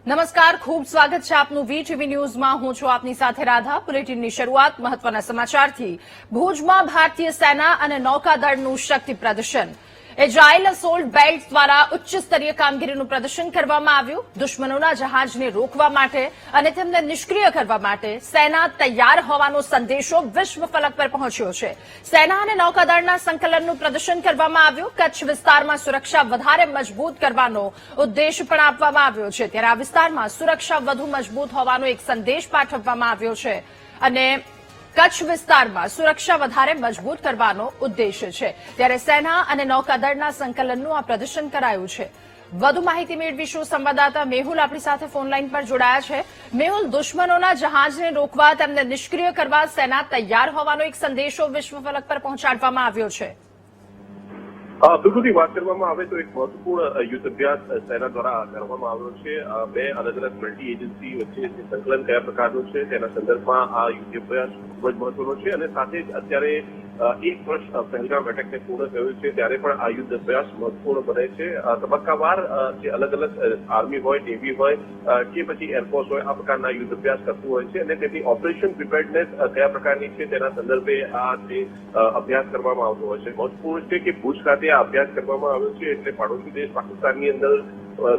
નમસ્કાર, ખૂબ સ્વાગત છે આપનું વીટીવી ન્યૂઝમાં. હું છું આપની સાથે રાધા. બુલેટિનની શરૂઆત મહત્વના સમાચારથી. ભુજમાં ભારતીય સેના અને નૌકાદળનું શક્તિ પ્રદર્શન. એજાઇલ અસોલ્ટ બેલ્ટ દ્વારા ઉચ્ચ સ્તરીય કામગીરીનું પ્રદર્શન કરવામાં આવ્યું. દુશ્મનોના જહાજને રોકવા માટે અને તેમને નિષ્ક્રિય કરવા માટે સેના તૈયાર હોવાનો સંદેશો વિશ્વ ફલક પર પહોંચ્યો છે. સેના અને નૌકાદળના સંકલનનું પ્રદર્શન કરવામાં આવ્યું. કચ્છ વિસ્તારમાં સુરક્ષા વધારે મજબૂત કરવાનો ઉદ્દેશ પણ આપવામાં આવ્યો છે. ત્યારે આ વિસ્તારમાં સુરક્ષા વધુ મજબૂત હોવાનો એક સંદેશ પાઠવવામાં આવ્યો છે અને કચ્છ વિસ્તારમાં સુરક્ષા વધારે મજબૂત કરવાનો ઉદ્દેશ્ય છે. ત્યારે સેના અને નૌકાદળના સંકલનનું આ પ્રદર્શન કરાયું છે. વધુ માહિતી મેળવીશું. સંવાદદાતા મેહુલ આપણી સાથે ફોનલાઈન પર જોડાયા છે. મેહુલ, દુશ્મનોના જહાજને રોકવા, તેમને નિષ્ક્રિય કરવા સેના તૈયાર હોવાનો એક સંદેશો વિશ્વ ફલક પર પહોંચાડવામાં આવ્યો છે. બિલકુલથી વાત કરવામાં આવે તો એક મહત્વપૂર્ણ યુદ્ધ અભ્યાસ સેના દ્વારા કરવામાં આવ્યો છે. બે અલગ અલગ મલ્ટી એજન્સી વચ્ચે સંકલન કયા પ્રકારનું છે તેના સંદર્ભમાં આ યુદ્ધ અભ્યાસ ખૂબ જ મહત્વનો છે અને સાથે જ અત્યારે 1 વર્ષ પહેલગામ એટેકને પૂર્ણ થયું છે ત્યારે પણ આ યુદ્ધ અભ્યાસ મહત્વપૂર્ણ બને છે. તબક્કાવાર જે અલગ અલગ આર્મી હોય, નેવી હોય કે પછી એરફોર્સ હોય, આ પ્રકારના યુદ્ધ અભ્યાસ કરતું હોય છે અને તેની ઓપરેશન પ્રિપેર્ડનેસ કયા પ્રકારની છે તેના સંદર્ભે આ જે અભ્યાસ કરવામાં આવતો હોય છે. મહત્વપૂર્ણ છે કે ભુજ ખાતે આ અભ્યાસ કરવામાં આવ્યો છે એટલે પાડોશી દેશ પાકિસ્તાનની અંદર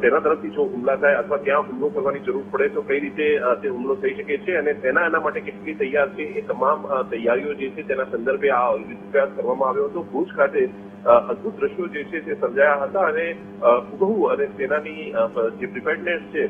તેના તરફથી જો હુમલા થાય અથવા ત્યાં હુમલો કરવાની જરૂર પડે તો કઈ રીતે તે હુમલો થઈ શકે છે અને એના માટે કેટલી તૈયાર છે એ તમામ તૈયારીઓ જે છે તેના સંદર્ભે આ અભ્યાસ કરવામાં આવ્યો હતો. ભુજ ખાતે અદભુત દ્રશ્યો જે છે તે સર્જાયા હતા અને હુબહુ અને સેનાની જે પ્રિપેર્ડનેસ છે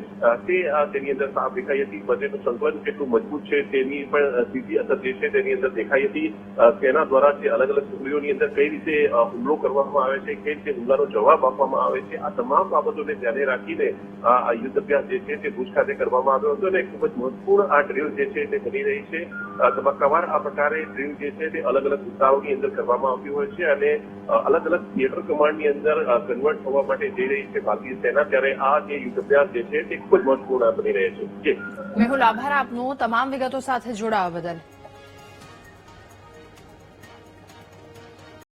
તેની અંદર સાફ દેખાઈ હતી. બજેટનું સંકલન કેટલું મજબૂત છે તેની પણ સીધી અસર જે છે તેની અંદર દેખાઈ હતી. સેના દ્વારા જે અલગ અગ ટુકડીઓની અંદર કઈ રીતે હુમલો કરવામાં આવે છે, કઈ રીતે હુમલાનો જવાબ આપવામાં આવે છે, આ તમામ બાબતોને ધ્યાને રાખીને આ યુદ્ધ અભ્યાસ જે છે તે ભુજ ખાતે કરવામાં આવ્યો હતો અને ખૂબ જ મહત્વપૂર્ણ આ ડ્રીલ જે છે તે બની રહી છે. તબક્કાવાર આ પ્રકારે ડ્રીલ જે છે તે અલગ અલગ વિસ્તારોની અંદર કરવામાં આવતી હોય છે અને અલગ અલગ થિયેટર કમાન્ડની અંદર કન્વર્ટ થવા માટે જઈ રહી છે ભારતીય સેના. ત્યારે આ જે યુદ્ધ અભ્યાસ જે છે તે ખૂબ જ મહત્વપૂર્ણ બની રહે છે. મેહુલ, આભાર આપનો તમામ વિગતો સાથે જોડાવા બદલ.